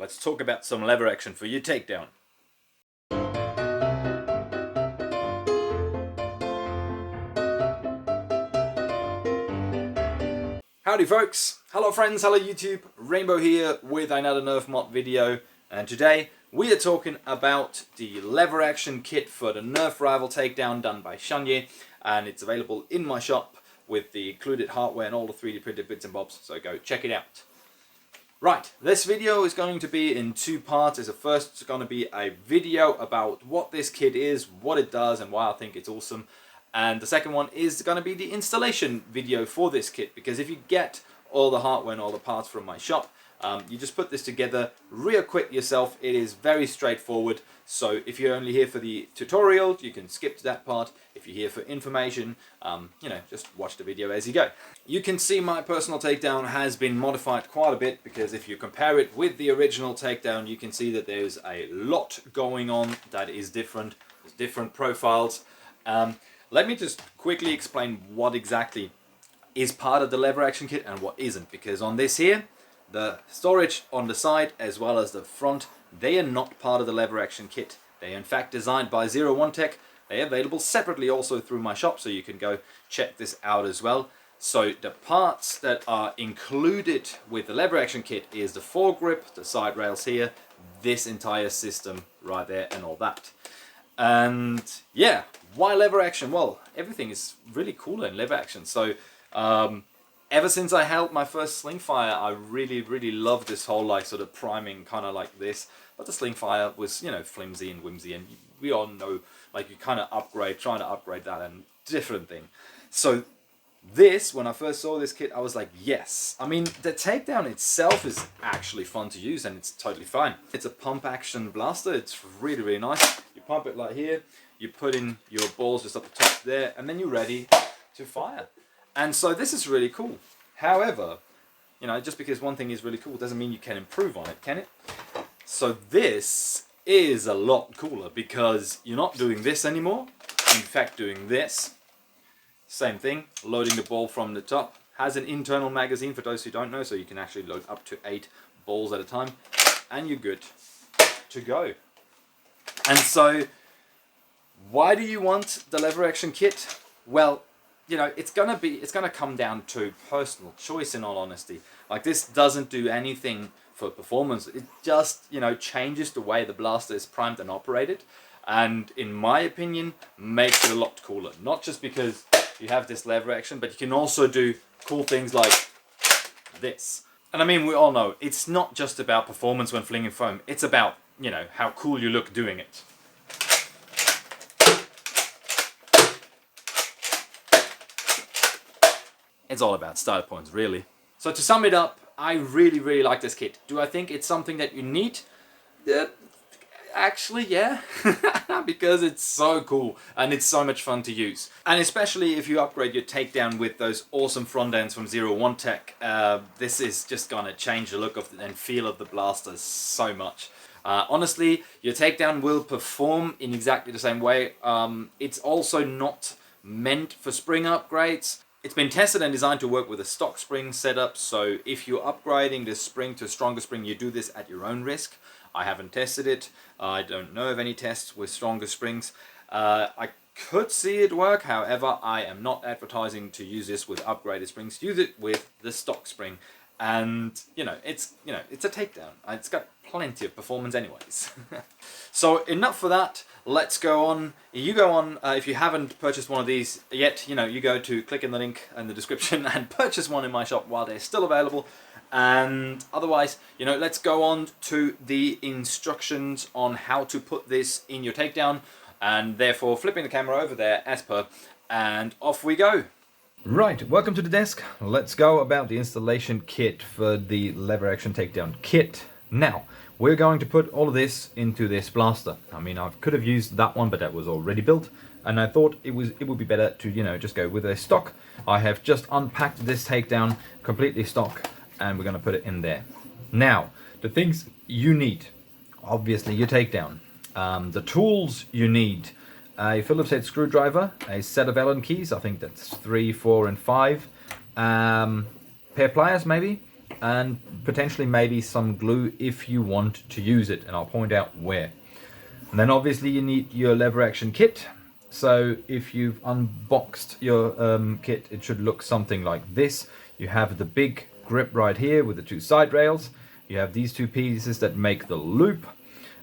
let's talk about some lever action for your takedown. Howdy folks, hello friends, hello YouTube, Rainbow here with another Nerf mod video, and today we are talking about the lever action kit for the Nerf rival takedown done by Shanye, and it's available in my shop with the included hardware and all the 3D printed bits and bobs, so go check it out. Right, this video is going to be in two parts. It's first going to be a video about what this kit is, what it does, and why I think it's awesome. And the second one is going to be the installation video for this kit, because if you get all the hardware and all the parts from my shop, you just put this together real quick yourself. It is very straightforward. So if you're only here for the tutorial, you can skip to that part. If you're here for information, just watch the video as you go. You can see my personal takedown has been modified quite a bit, because if you compare it with the original takedown, you can see that there's a lot going on that is different. There's different profiles. Let me just quickly explain what exactly is part of the lever action kit and what isn't, because on this here, the storage on the side as well as the front, they are not part of the lever action kit. They are in fact designed by 01 Tech. They are available separately also through my shop, so you can go check this out as well. So the parts that are included with the lever action kit is the foregrip, the side rails here, this entire system right there and all that. And yeah, why lever action? Well, everything is really cool in lever action. So ever since I held my first sling fire, I really loved this whole like sort of priming kind of like this. But the sling fire was, you know, flimsy and whimsy, and we all know like you kind of trying to upgrade that and different thing. So this, when I first saw this kit, I was like, yes. I mean, the takedown itself is actually fun to use and it's totally fine. It's a pump action blaster. It's really nice. You pump it like here, you put in your balls just up the top there, and then you're ready to fire. And so this is really cool. However, you know, just because one thing is really cool doesn't mean you can improve on it, can it? So this is a lot cooler, because you're not doing this anymore. In fact, doing this. Same thing, loading the ball from the top. Has an internal magazine for those who don't know, so you can actually load up to 8 balls at a time, and you're good to go. And so, why do you want the lever action kit? Well, you know, it's gonna come down to personal choice, in all honesty. Like, this doesn't do anything for performance. It just, you know, changes the way the blaster is primed and operated, and in my opinion, makes it a lot cooler. Not just because you have this lever action, but you can also do cool things like this. And I mean, we all know it's not just about performance when flinging foam. It's about, you know, how cool you look doing it. It's all about style points, really. So to sum it up, I really like this kit. Do I think it's something that you need? Actually, yeah, because it's so cool and it's so much fun to use. And especially if you upgrade your takedown with those awesome front ends from 01 Tech, this is just gonna change the look of and feel of the blaster so much. Honestly, your takedown will perform in exactly the same way. It's also not meant for spring upgrades. It's been tested and designed to work with a stock spring setup, so if you're upgrading the spring to a stronger spring, you do this at your own risk. I haven't tested it. I don't know of any tests with stronger springs. I could see it work, however, I am not advertising to use this with upgraded springs. Use it with the stock spring. And, it's a takedown. It's got plenty of performance anyways. So enough for that. Let's go on. You go on, if you haven't purchased one of these yet, you go to click in the link in the description and purchase one in my shop while they're still available. And otherwise, let's go on to the instructions on how to put this in your takedown, and therefore flipping the camera over there as per, and off we go. Right, welcome to the desk. Let's go about the installation kit for the lever action takedown kit. Now, we're going to put all of this into this blaster. I mean, I could have used that one, but that was already built, and I thought it would be better to, just go with a stock. I have just unpacked this takedown completely stock, and we're going to put it in there. Now, the things you need, obviously your takedown, the tools you need, a Phillips head screwdriver, a set of Allen keys, I think that's 3, 4 and 5, pair of pliers maybe, and potentially maybe some glue if you want to use it, and I'll point out where. And then obviously you need your lever action kit. So if you've unboxed your kit, it should look something like this. You have the big grip right here with the two side rails. You have these two pieces that make the loop.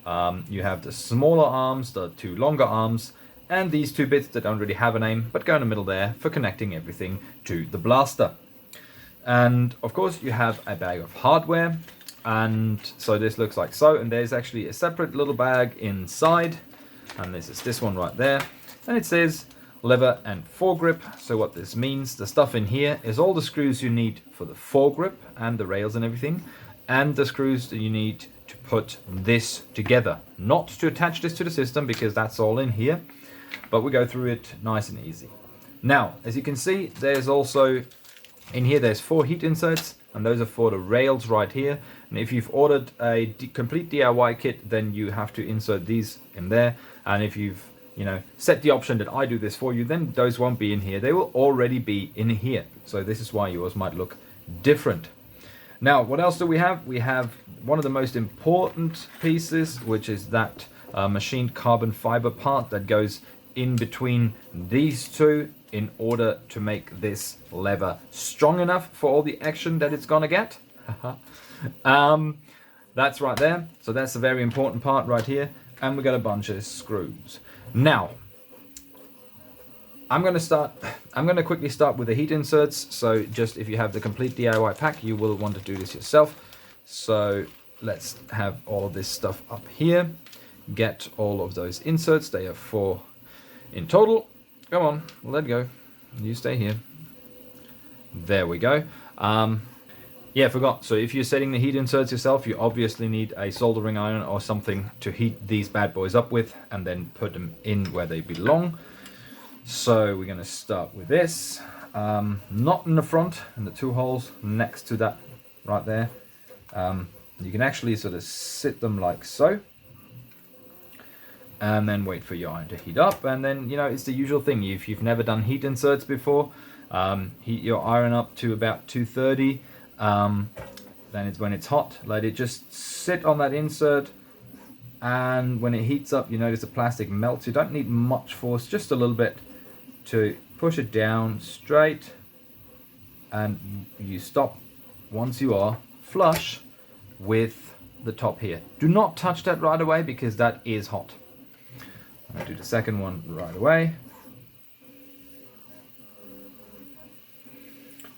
You have the smaller arms, the two longer arms, and these two bits that don't really have a name, but go in the middle there for connecting everything to the blaster. And of course you have a bag of hardware, and so this looks like so, and there's actually a separate little bag inside, and this is this one right there, and it says lever and foregrip. So what this means, the stuff in here is all the screws you need for the foregrip and the rails and everything, and the screws that you need to put this together. Not to attach this to the system, because that's all in here, but we go through it nice and easy. Now, as you can see, there's also in here, there's 4 heat inserts, and those are for the rails right here. And if you've ordered a complete DIY kit, then you have to insert these in there. And if you've set the option that I do this for you, then those won't be in here. They will already be in here. So this is why yours might look different. Now, what else do we have? We have one of the most important pieces, which is that machined carbon fiber part that goes in between these two in order to make this lever strong enough for all the action that it's gonna get. That's right there. So that's a very important part right here. And we got a bunch of screws. Now, I'm gonna quickly start with the heat inserts. So just if you have the complete DIY pack, you will want to do this yourself. So let's have all of this stuff up here. Get all of those inserts. They are 4 in total. Come on, let go. You stay here. There we go. Yeah, I forgot. So if you're setting the heat inserts yourself, you obviously need a soldering iron or something to heat these bad boys up with, and then put them in where they belong. So we're going to start with this. Not in the front, in the 2 holes next to that right there. You can actually sort of sit them like so. And then wait for your iron to heat up, and then it's the usual thing. If you've never done heat inserts before, heat your iron up to about 230. Then it's when it's hot, let it just sit on that insert, and when it heats up, you notice the plastic melts. You don't need much force, just a little bit to push it down straight, and you stop once you are flush with the top here. Do not touch that right away, because that is hot. I'll do the second one right away.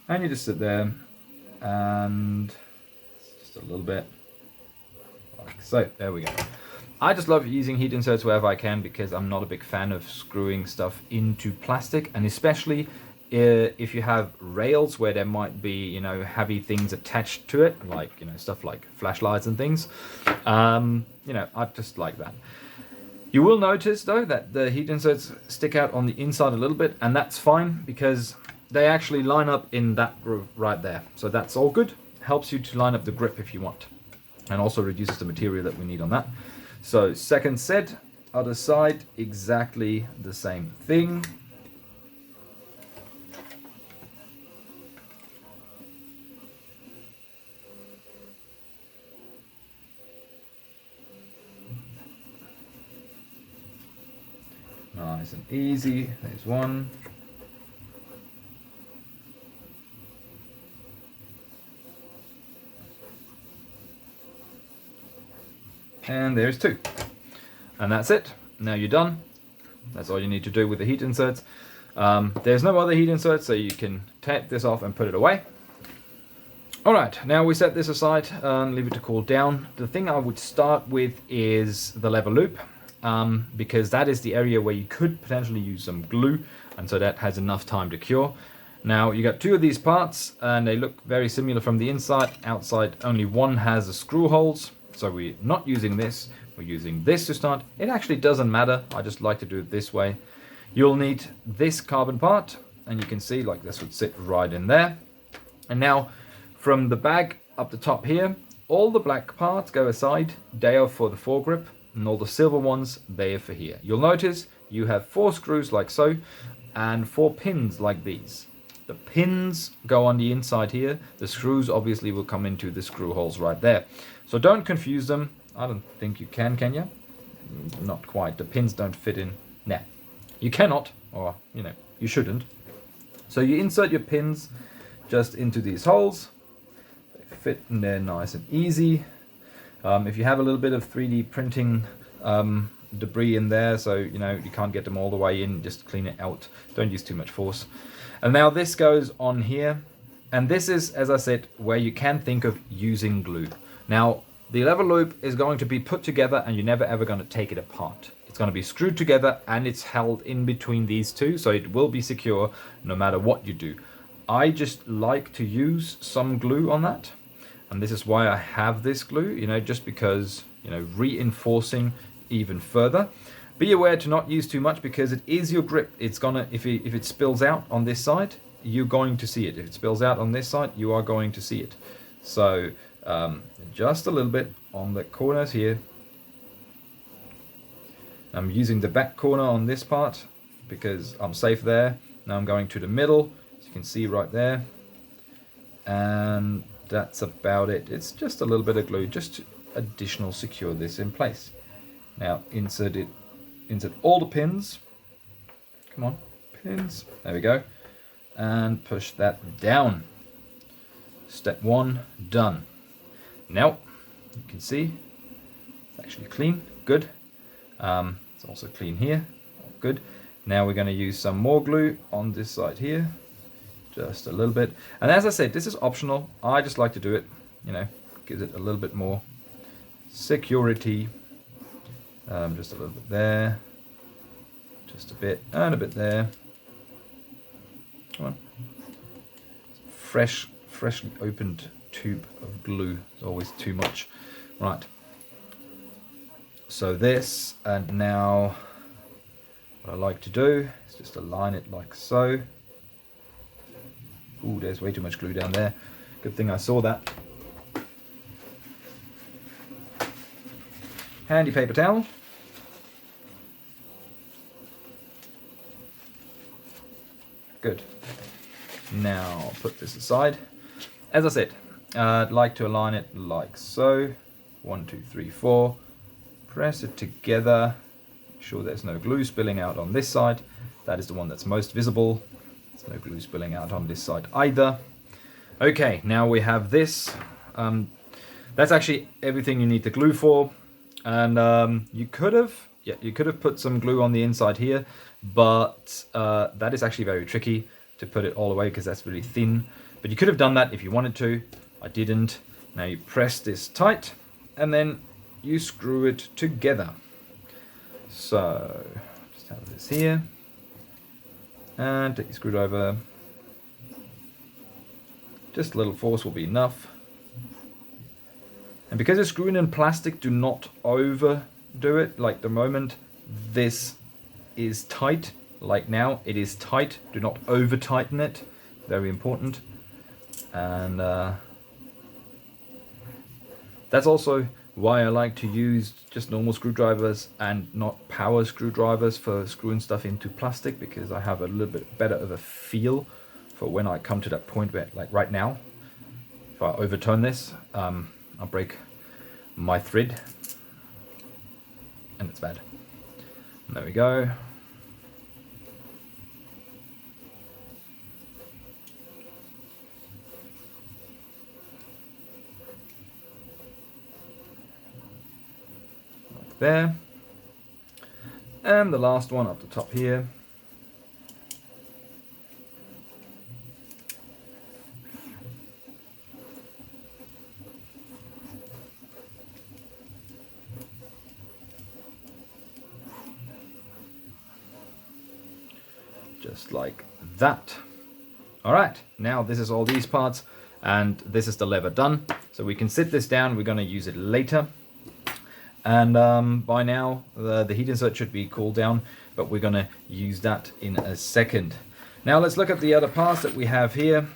And you just sit there and just a little bit like so. There we go. I just love using heat inserts wherever I can, because I'm not a big fan of screwing stuff into plastic, and especially if you have rails where there might be heavy things attached to it, like stuff like flashlights and things. I just like that. You will notice though that the heat inserts stick out on the inside a little bit, and that's fine, because they actually line up in that groove right there. So that's all good. Helps you to line up the grip if you want, and also reduces the material that we need on that. So second set, other side, exactly the same thing. Nice and easy. There's one. And there's 2. And that's it. Now you're done. That's all you need to do with the heat inserts. There's no other heat inserts, so you can take this off and put it away. Alright, now we set this aside and leave it to cool down. The thing I would start with is the lever loop. Because that is the area where you could potentially use some glue, and so that has enough time to cure. Now you got 2 of these parts, and they look very similar from the inside. Outside, only one has the screw holes, so we're not using this. We're using this to start. It actually doesn't matter. I just like to do it this way. You'll need this carbon part, and you can see like this would sit right in there. And now from the bag up the top here, all the black parts go aside. They are for the foregrip, and all the silver ones, they are for here. You'll notice you have 4 screws like so, and 4 pins like these. The pins go on the inside here. The screws obviously will come into the screw holes right there. So don't confuse them. I don't think you can you? Not quite. The pins don't fit in. Nah. You cannot, or, you know, you shouldn't. So you insert your pins just into these holes. They fit in there nice and easy. If you have a little bit of 3D printing debris in there, so you know you can't get them all the way in, just clean it out. Don't use too much force. And now this goes on here, and this is, as I said, where you can think of using glue. Now the lever loop is going to be put together and you're never ever going to take it apart. It's going to be screwed together and it's held in between these two, so it will be secure no matter what you do. I just like to use some glue on that, and this is why I have this glue, you know, just because, you know, reinforcing even further. Be aware to not use too much because it is your grip. It's gonna, if it spills out on this side, you're going to see it. If it spills out on this side, you are going to see it. So just a little bit on the corners here. I'm using the back corner on this part because I'm safe there. Now I'm going to the middle, as you can see right there, and that's about it. It's just a little bit of glue, just to additional secure this in place. Now insert all the pins. Come on, pins. There we go. And push that down. Step one done. Now you can see it's actually clean. Good. It's also clean here. Good. Now we're going to use some more glue on this side here. Just a little bit. And as I said, this is optional. I just like to do it. You know, gives it a little bit more security. Just a little bit there. Just a bit and a bit there. Come on. Freshly opened tube of glue is always too much. Right. So this, and now what I like to do is just align it like so. Ooh, there's way too much glue down there. Good thing I saw that. Handy paper towel. Good. Now put this aside. As I said, I'd like to align it like so. 1, 2, 3, 4. Press it together. Make sure there's no glue spilling out on this side. That is the one that's most visible. There's no glue spilling out on this side either. Okay, now we have this. That's actually everything you need the glue for. And you could have put some glue on the inside here, but that is actually very tricky to put it all away because that's really thin. But you could have done that if you wanted to. I didn't. Now you press this tight and then you screw it together. So just have this here and take your screwdriver. Just a little force will be enough. And because you're screwing in plastic, do not overdo it. Like the moment this is tight, like now it is tight, do not over tighten it. Very important. And that's also why I like to use just normal screwdrivers and not power screwdrivers for screwing stuff into plastic, because I have a little bit better of a feel for when I come to that point where, like right now, if I overturn this, I'll break my thread and it's bad. And there we go. There, and the last one up the top here. Just like that. All right, now this is all these parts, and this is the lever done. So we can sit this down. We're going to use it later. And by now the heat insert should be cooled down, but we're going to use that in a second. Now let's look at the other parts that we have here.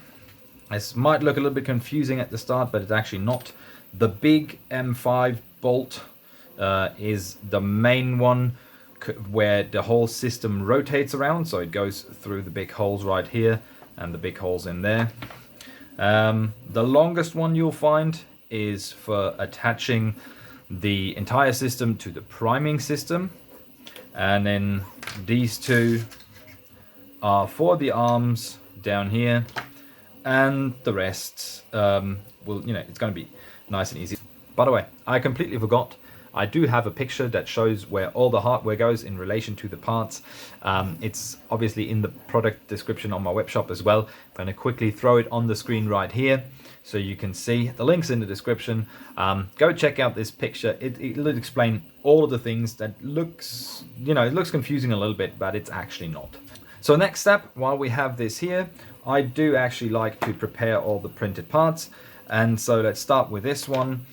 This might look a little bit confusing at the start, but it's actually not. The big M5 bolt is the main one where the whole system rotates around, so it goes through the big holes right here. and the big holes in there. The longest one you'll find is for attaching the entire system to the priming system, and then these two are for the arms down here, and the rest will, you know, it's going to be nice and easy. By the way, I completely forgot, I do have a picture that shows where all the hardware goes in relation to the parts. It's obviously in the product description on my web shop as well. I'm going to quickly throw it on the screen right here so you can see. The link's in the description. Go check out this picture. It'll explain all of the things that looks, you know, it looks confusing a little bit, but it's actually not. So next step, while we have this here, I do actually like to prepare all the printed parts. And so let's start with this one.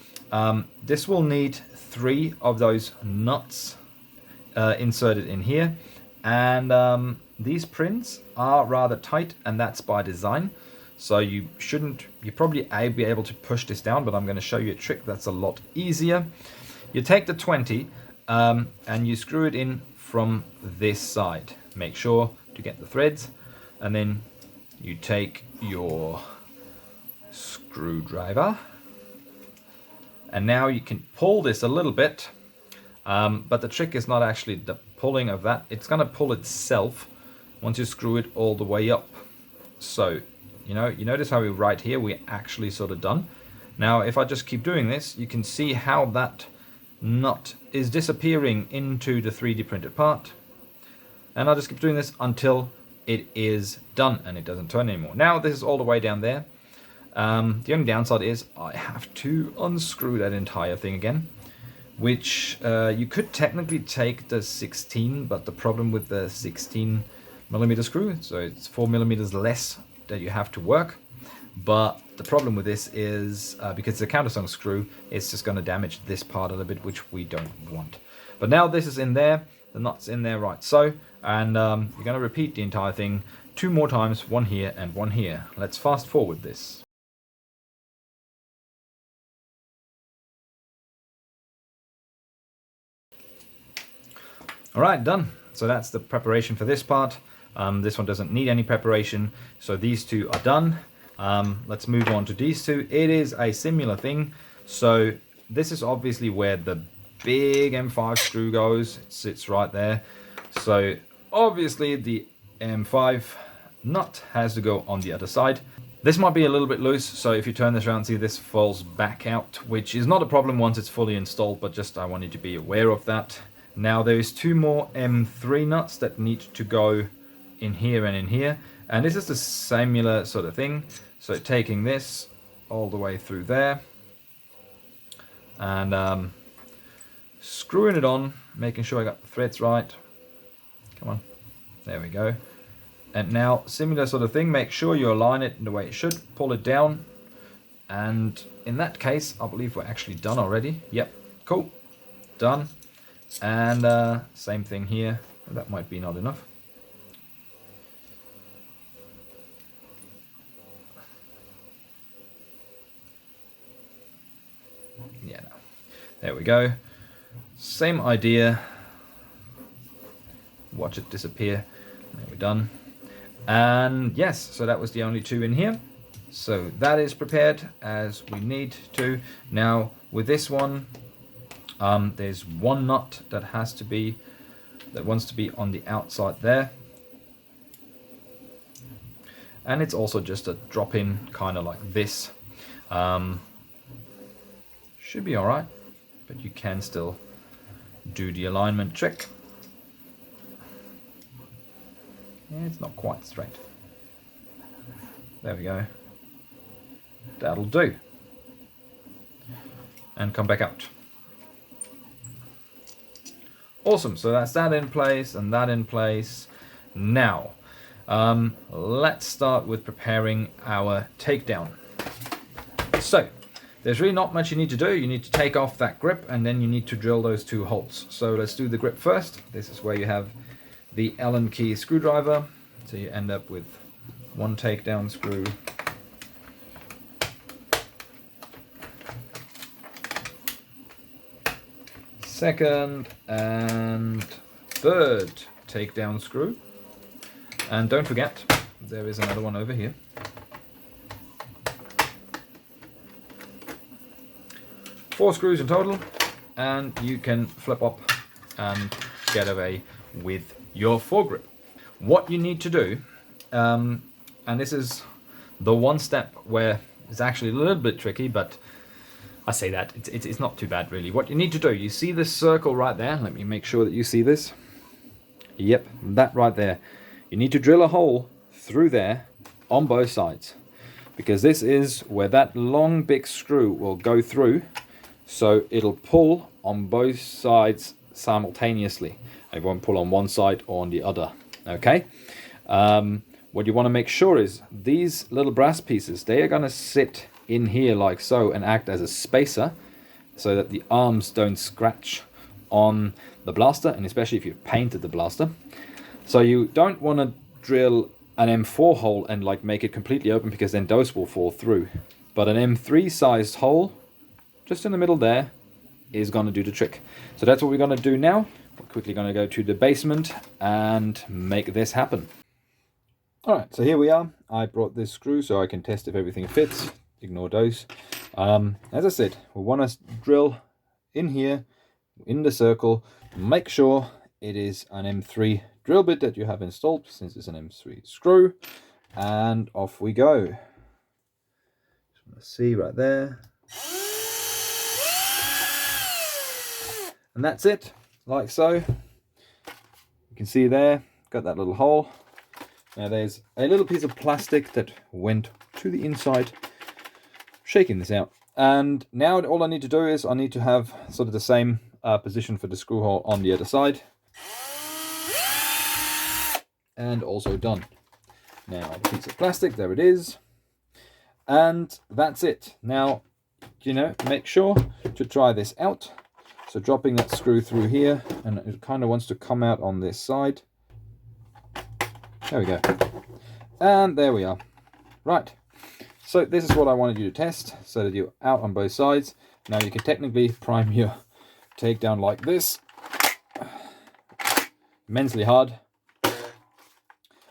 This will need 3 of those nuts inserted in here, and these prints are rather tight, and that's by design. So you probably be able to push this down, but I'm going to show you a trick that's a lot easier. You take the 20 and you screw it in from this side. Make sure to get the threads, and then you take your screwdriver, and now you can pull this a little bit, but the trick is not actually the pulling of that. It's going to pull itself once you screw it all the way up. So, you notice how right here we're actually sort of done. Now, if I just keep doing this, you can see how that nut is disappearing into the 3D printed part. And I'll just keep doing this until it is done and it doesn't turn anymore. Now, this is all the way down there. The only downside is I have to unscrew that entire thing again, which you could technically take the 16, but the problem with the 16mm screw, so it's 4mm less that you have to work. But the problem with this is because it's a countersunk screw, it's just going to damage this part a little bit, which we don't want. But now this is in there, the nut's in there right so, and you're going to repeat the entire thing 2 more times, 1 here and 1 here. Let's fast forward this. Alright, done. So that's the preparation for this part. This one doesn't need any preparation, so these 2 are done. Let's move on to these 2. It is a similar thing. So this is obviously where the big M5 screw goes. It sits right there. So obviously the M5 nut has to go on the other side. This might be a little bit loose, so if you turn this around, see this falls back out, which is not a problem once it's fully installed, but just I want you to be aware of that. Now there's 2 more M3 nuts that need to go in here and in here, and this is the similar sort of thing. So taking this all the way through there and screwing it on, making sure I got the threads right. Come on, there we go. And now similar sort of thing, make sure you align it in the way it should, pull it down, and in that case I believe we're actually done already. Yep, cool, done. And same thing here. That might be not enough. Yeah, no. There we go. Same idea. Watch it disappear. There we're done. And yes, so that was the only 2 in here. So that is prepared as we need to. Now with this one, there's 1 nut that wants to be on the outside there, and it's also just a drop-in kind of like this. Should be all right, but you can still do the alignment trick. Yeah, it's not quite straight. There we go. That'll do. And come back out. Awesome, so that's that in place and that in place. Now, let's start with preparing our takedown. So, there's really not much you need to do. You need to take off that grip and then you need to drill those 2 holes. So let's do the grip first. This is where you have the Allen key screwdriver. So you end up with 1 takedown screw. Second and third takedown screw. And don't forget, there is another one over here. Four screws in total, and you can flip up and get away with your foregrip. What you need to do, and this is the one step where it's actually a little bit tricky, but I say that it's not too bad really. What you need to do, you see this circle right there? Let me make sure that you see this. Yep, that right there. You need to drill a hole through there on both sides, because this is where that long big screw will go through, so it'll pull on both sides simultaneously. It won't pull on one side or on the other. Okay. What you want to make sure is these little brass pieces, they are going to sit in here like so and act as a spacer so that the arms don't scratch on the blaster, and especially if you've painted the blaster. So you don't want to drill an M4 hole and like make it completely open, because then those will fall through. But an M3 sized hole just in the middle there is going to do the trick. So that's what we're going to do now. We're quickly going to go to the basement and make this happen. Alright, so here we are. I brought this screw so I can test if everything fits. Ignore those. As I said, we want to drill in here, in the circle. Make sure it is an M3 drill bit that you have installed, since it's an M3 screw. And off we go. Just want to see right there. And that's it, like so. You can see there, got that little hole. Now there's a little piece of plastic that went to the inside, shaking this out. And now all I need to do is I need to have sort of the same position for the screw hole on the other side. And also done. Now the piece of plastic, there it is. And that's it. Now, you know, make sure to try this out. So dropping that screw through here, and it kind of wants to come out on this side. There we go. And there we are. Right. So this is what I wanted you to test, so that you're out on both sides. Now you can technically prime your takedown like this. Immensely hard.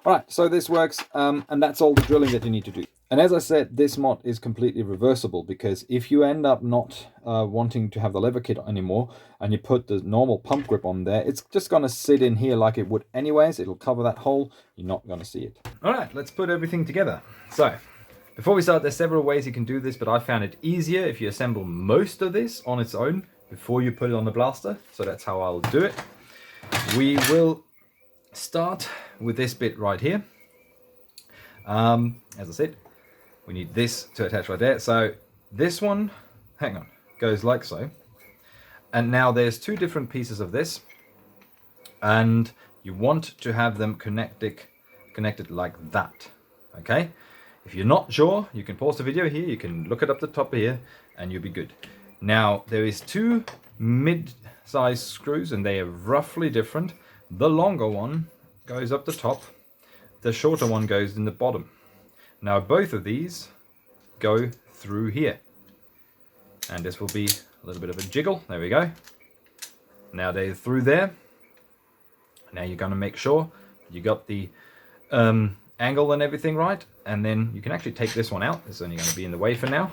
Alright, so this works, and that's all the drilling that you need to do. And as I said, this mod is completely reversible, because if you end up not wanting to have the lever kit anymore, and you put the normal pump grip on there, it's just going to sit in here like it would anyways. It'll cover that hole. You're not going to see it. Alright, let's put everything together. So, before we start, there's several ways you can do this, but I found it easier if you assemble most of this on its own before you put it on the blaster. So that's how I'll do it. We will start with this bit right here. As I said, we need this to attach right there. So this one, hang on, goes like so. And now there's two different pieces of this, and you want to have them connected like that. Okay? If you're not sure, you can pause the video here, you can look it up the top here, and you'll be good. Now, there is two mid-size screws, and they are roughly different. The longer one goes up the top, the shorter one goes in the bottom. Now both of these go through here. And this will be a little bit of a jiggle. There we go. Now they're through there. Now you're going to make sure you got the angle and everything right. And then you can actually take this one out. It's only going to be in the way for now.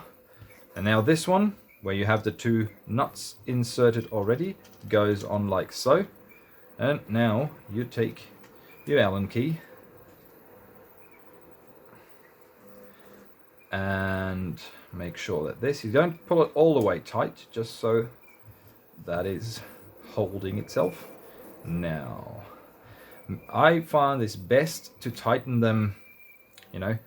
And now this one, where you have the two nuts inserted already, goes on like so. And now you take your Allen key and make sure that this, you don't pull it all the way tight, just so that is holding itself. Now, I find this best to tighten them, you know,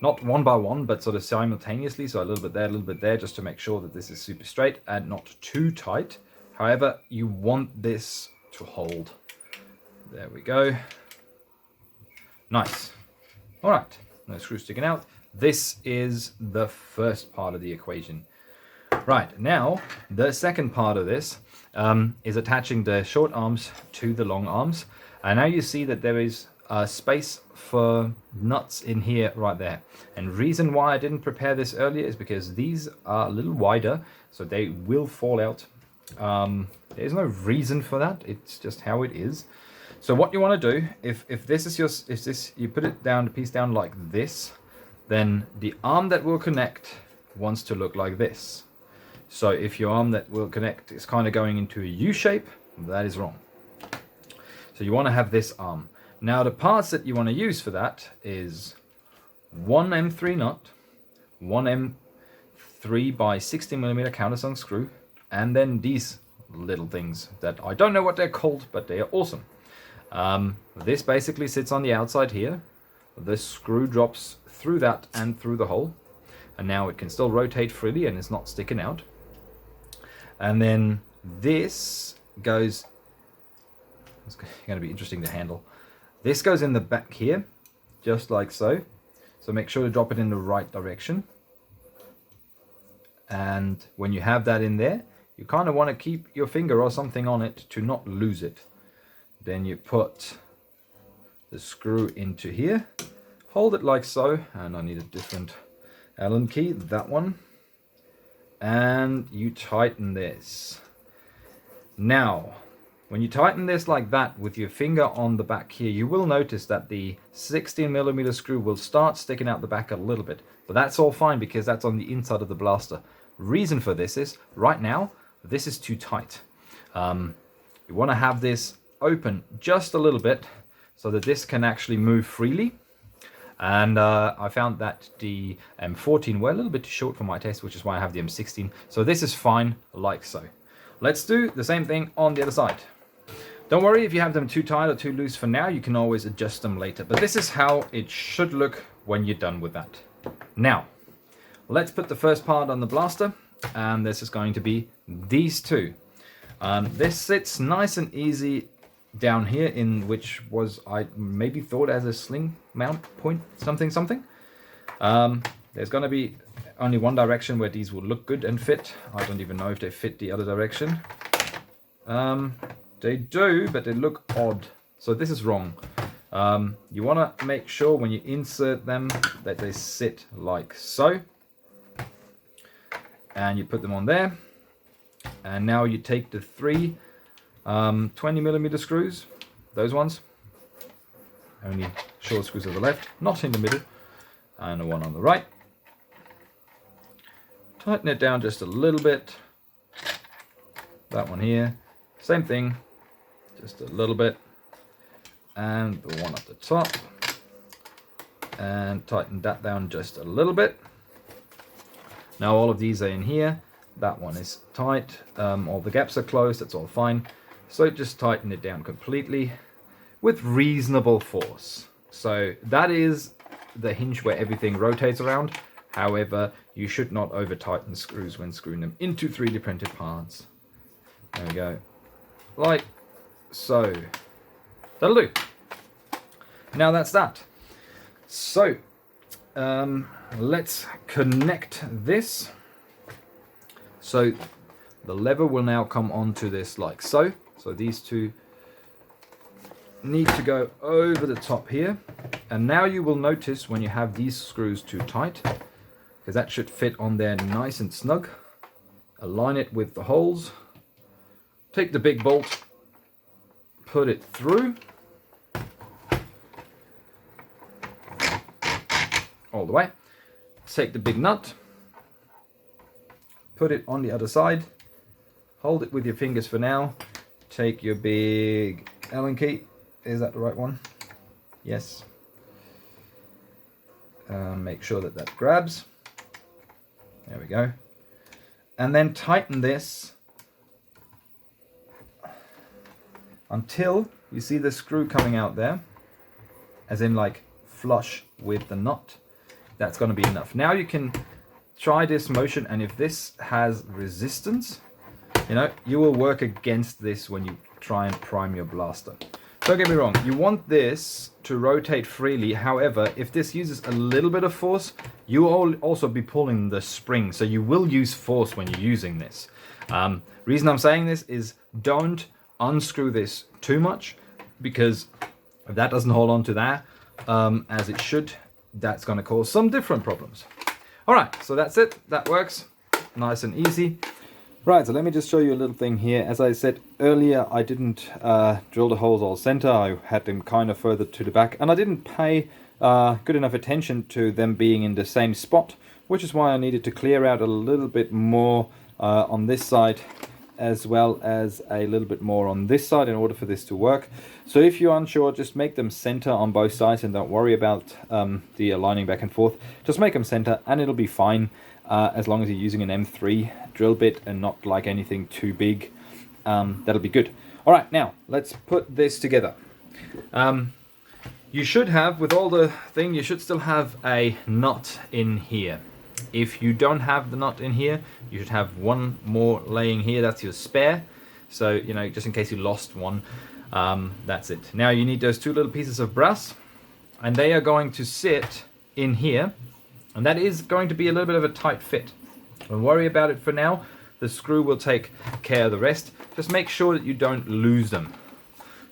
not one by one, but sort of simultaneously. So a little bit there, just to make sure that this is super straight and not too tight. However, you want this to hold. There we go. Nice. All right, no screws sticking out. This is the first part of the equation. Right, now the second part of this is attaching the short arms to the long arms. And now you see that there is space for nuts in here right there. And reason why I didn't prepare this earlier is because these are a little wider, so they will fall out. There's no reason for that, it's just how it is. So what you want to do, if this is you put it down, the piece down like this, then the arm that will connect wants to look like this. So if your arm that will connect is kind of going into a U shape, that is wrong. So you want to have this arm. Now the parts that you want to use for that is one M3 nut, one M3 by 60mm countersunk screw, and then these little things that I don't know what they're called, but they are awesome. This basically sits on the outside here. The screw drops through that and through the hole, and now it can still rotate freely and it's not sticking out. And then this goes, it's going to be interesting to handle. This goes in the back here, just like so. So make sure to drop it in the right direction. And when you have that in there, you kind of want to keep your finger or something on it to not lose it. Then you put the screw into here, hold it like so, and I need a different Allen key, that one. And you tighten this. Now, when you tighten this like that with your finger on the back here, you will notice that the 16mm screw will start sticking out the back a little bit. But that's all fine because that's on the inside of the blaster. Reason for this is, right now, this is too tight. You want to have this open just a little bit so that this can actually move freely. And I found that the M14 were a little bit too short for my taste, which is why I have the M16. So this is fine, like so. Let's do the same thing on the other side. Don't worry if you have them too tight or too loose for now, you can always adjust them later. But this is how it should look when you're done with that. Now, let's put the first part on the blaster, and this is going to be these two. This sits nice and easy down here, in which was I maybe thought as a sling mount point something. There's going to be only one direction where these will look good and fit. I don't even know if they fit the other direction. They do, but they look odd. So this is wrong. You want to make sure when you insert them that they sit like so. And you put them on there. And now you take the three 20mm screws, those ones. Only short screws on the left, not in the middle. And the one on the right. Tighten it down just a little bit. That one here, same thing, just a little bit. And the one at the top. And tighten that down just a little bit. Now all of these are in here. That one is tight. All the gaps are closed, that's all fine. So just tighten it down completely with reasonable force. So that is the hinge where everything rotates around. However, you should not over tighten screws when screwing them into 3D printed parts. There we go. Like so. That'll do. Now that's that. So, let's connect this. So the lever will now come onto this like so. So these two need to go over the top here. And now you will notice when you have these screws too tight, because that should fit on there nice and snug. Align it with the holes. Take the big bolt, put it through. All the way. Take the big nut, put it on the other side, hold it with your fingers for now, take your big Allen key, is that the right one? Yes. Make sure that that grabs, there we go, and then tighten this until you see the screw coming out there, as in like flush with the nut. That's going to be enough. Now you can try this motion, and if this has resistance, you know, you will work against this when you try and prime your blaster. Don't get me wrong, you want this to rotate freely. However, if this uses a little bit of force, you will also be pulling the spring, so you will use force when you're using this. Reason I'm saying this is don't unscrew this too much, because if that doesn't hold on to that as it should, that's going to cause some different problems. All right, so that's it. That works nice and easy. Right, so let me just show you a little thing here. As I said earlier, I didn't drill the holes all center. I had them kind of further to the back, and I didn't pay good enough attention to them being in the same spot, which is why I needed to clear out a little bit more on this side, as well as a little bit more on this side in order for this to work. So if you're unsure, just make them center on both sides and don't worry about the aligning back and forth. Just make them center and it'll be fine, as long as you're using an M3 drill bit and not like anything too big. That'll be good. All right, now let's put this together. You should have, with all the thing, you should still have a nut in here. If you don't have the nut in here, you should have one more laying here. That's your spare. So, you know, just in case you lost one, that's it. Now you need those two little pieces of brass, and they are going to sit in here. And that is going to be a little bit of a tight fit. Don't worry about it for now. The screw will take care of the rest. Just make sure that you don't lose them.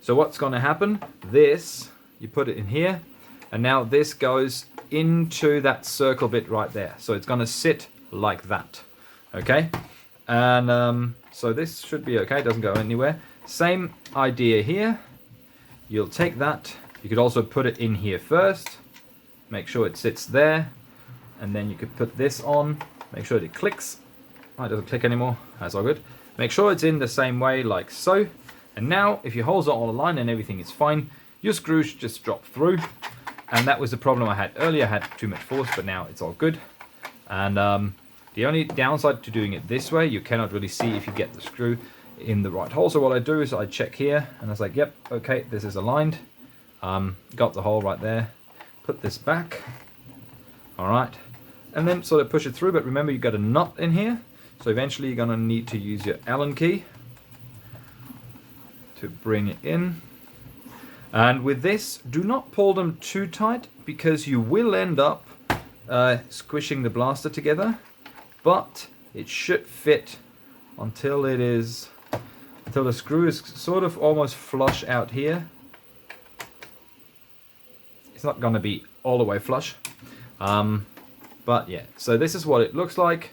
So what's going to happen? This, you put it in here, and now this goes into that circle bit right there. So it's going to sit like that. Okay? And so this should be okay. It doesn't go anywhere. Same idea here. You'll take that. You could also put it in here first. Make sure it sits there. And then you could put this on. Make sure that it clicks. Oh, it doesn't click anymore. That's all good. Make sure it's in the same way like so. And now, if your holes are all aligned and everything is fine, your screw should just drop through. And that was the problem I had earlier. I had too much force, but now it's all good. And the only downside to doing it this way, you cannot really see if you get the screw in the right hole. So what I do is I check here, and I was like, yep, okay, this is aligned. Got the hole right there. Put this back. All right. And then sort of push it through, but remember you've got a nut in here. So eventually you're going to need to use your Allen key to bring it in. And with this, do not pull them too tight because you will end up squishing the blaster together. But it should fit until the screw is sort of almost flush out here. It's not going to be all the way flush. But yeah, so this is what it looks like.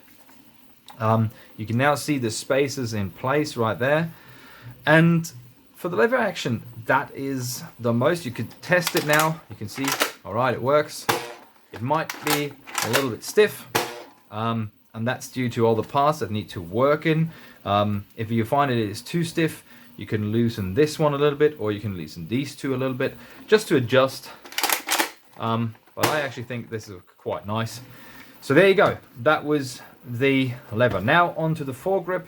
You can now see the spaces in place right there. And for the lever action, that is the most. You could test it now. You can see, all right, it works. It might be a little bit stiff. And that's due to all the parts that need to work in. If you find it is too stiff, you can loosen this one a little bit, or you can loosen these two a little bit, just to adjust. But I actually think this is quite nice. So there you go. That was the lever. Now onto the foregrip.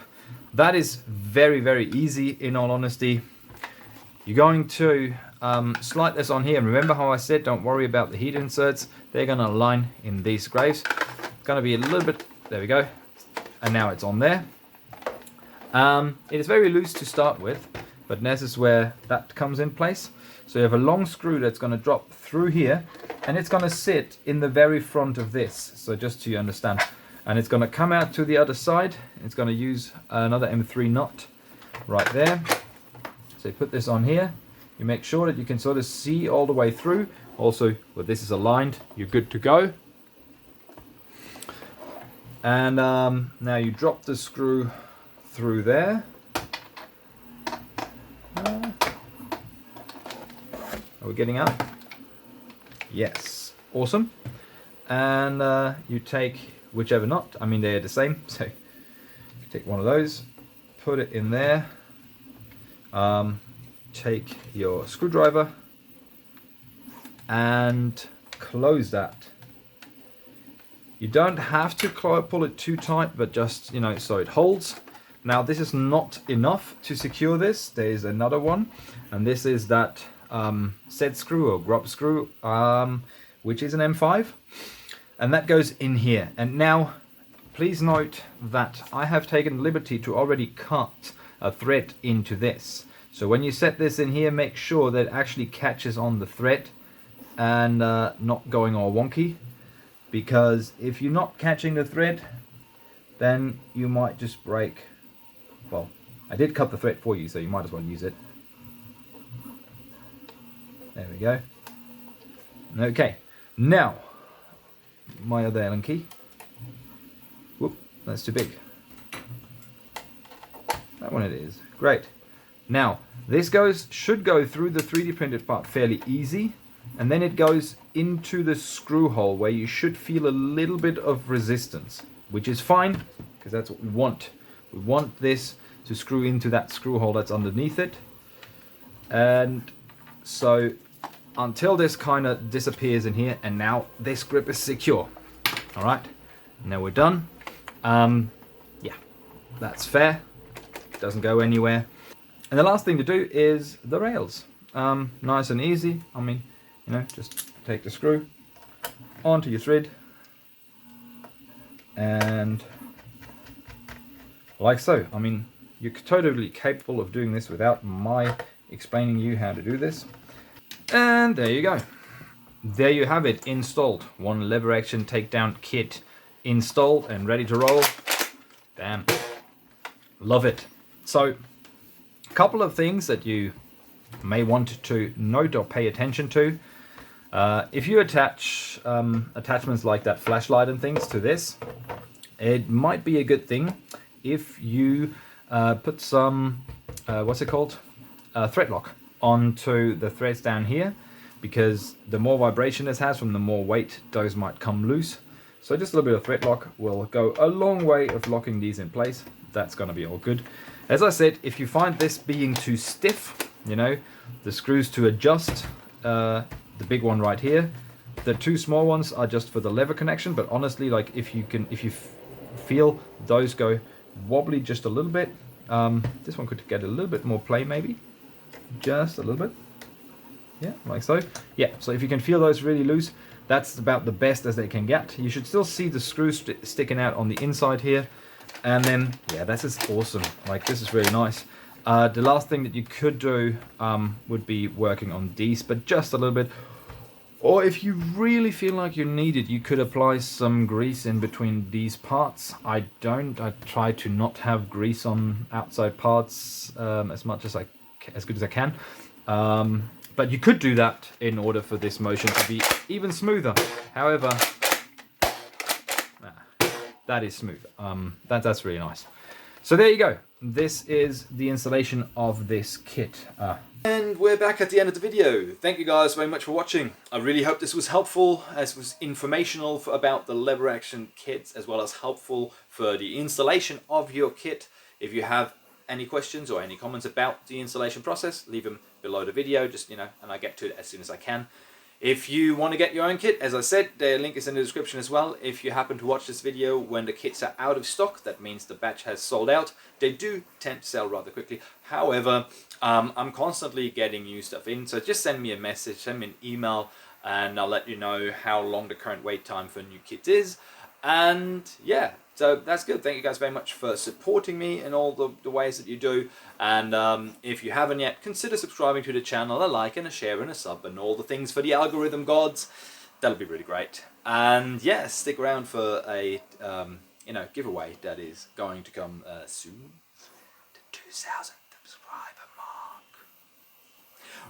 That is very, very easy, in all honesty. You're going to slide this on here. And remember how I said, don't worry about the heat inserts. They're going to align in these graves. It's going to be a little bit, there we go. And now it's on there. It is very loose to start with, but this is where that comes in place. So you have a long screw that's going to drop through here, and it's going to sit in the very front of this. So just so you understand. And it's going to come out to the other side. It's going to use another M3 nut right there. So you put this on here. You make sure that you can sort of see all the way through. Also, where this is aligned, you're good to go. And now you drop the screw through there. Are we getting out? Yes. Awesome. And you take whichever nut. I mean, they're the same. So you take one of those, put it in there. Take your screwdriver and close that. You don't have to pull it too tight, but just, you know, so it holds. Now this is not enough to secure this. There is another one, and this is that set screw or grub screw, which is an M5, and that goes in here. And now please note that I have taken the liberty to already cut a thread into this. So when you set this in here, make sure that it actually catches on the thread and not going all wonky, because if you're not catching the thread, then you might just break. Well, I did cut the thread for you, so you might as well use it. There we go. Okay, now my other Allen key. Whoop, that's too big. That one it is. Great. Now, this should go through the 3D printed part fairly easy, and then it goes into the screw hole where you should feel a little bit of resistance, which is fine, because that's what we want. We want this to screw into that screw hole that's underneath it. And so until this kind of disappears in here, and now this grip is secure. All right, now we're done. Yeah, that's fair. Doesn't go anywhere. And the last thing to do is the rails. Nice and easy. I mean, you know, just take the screw onto your thread, and like so. I mean, you're totally capable of doing this without my explaining you how to do this. And there you go. There you have it, installed. One lever action takedown kit installed and ready to roll. Damn, love it. So, a couple of things that you may want to note or pay attention to. If you attach attachments like that flashlight and things to this, it might be a good thing if you put some, what's it called? Thread lock onto the threads down here, because the more vibration this has from the more weight, those might come loose. So just a little bit of thread lock will go a long way of locking these in place. That's going to be all good. As I said, if you find this being too stiff, you know, the screws to adjust, the big one right here, the two small ones are just for the lever connection, but honestly, like if you feel those go wobbly just a little bit, this one could get a little bit more play maybe, just a little bit. Yeah, like so. Yeah, so if you can feel those really loose, that's about the best as they can get. You should still see the screws sticking out on the inside here. And then, yeah, this is awesome. Like, this is really nice. The last thing that you could do would be working on these, but just a little bit. Or if you really feel like you need it, you could apply some grease in between these parts. I don't. I try to not have grease on outside parts as much as as good as I can. But you could do that in order for this motion to be even smoother. However, that is smooth. That's really nice. So there you go. This is the installation of this kit. And we're back at the end of the video. Thank you guys very much for watching. I really hope this was helpful, as was informational about the lever action kits, as well as helpful for the installation of your kit. If you have any questions or any comments about the installation process, leave them below the video, just, you know, and I get to it as soon as I can. If you want to get your own kit, as I said, the link is in the description as well. If you happen to watch this video when the kits are out of stock, that means the batch has sold out. They do tend to sell rather quickly. However, I'm constantly getting new stuff in, so just send me a message, send me an email, and I'll let you know how long the current wait time for new kits is. And yeah, so that's good. Thank you guys very much for supporting me in all the ways that you do. And if you haven't yet, consider subscribing to the channel, a like and a share and a sub and all the things for the algorithm gods. That'll be really great. And yeah, stick around for a you know, giveaway that is going to come soon. The 2,000 subscriber mark.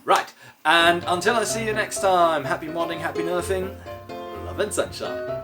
Right, and until I see you next time, happy modding, happy nerfing, love and sunshine.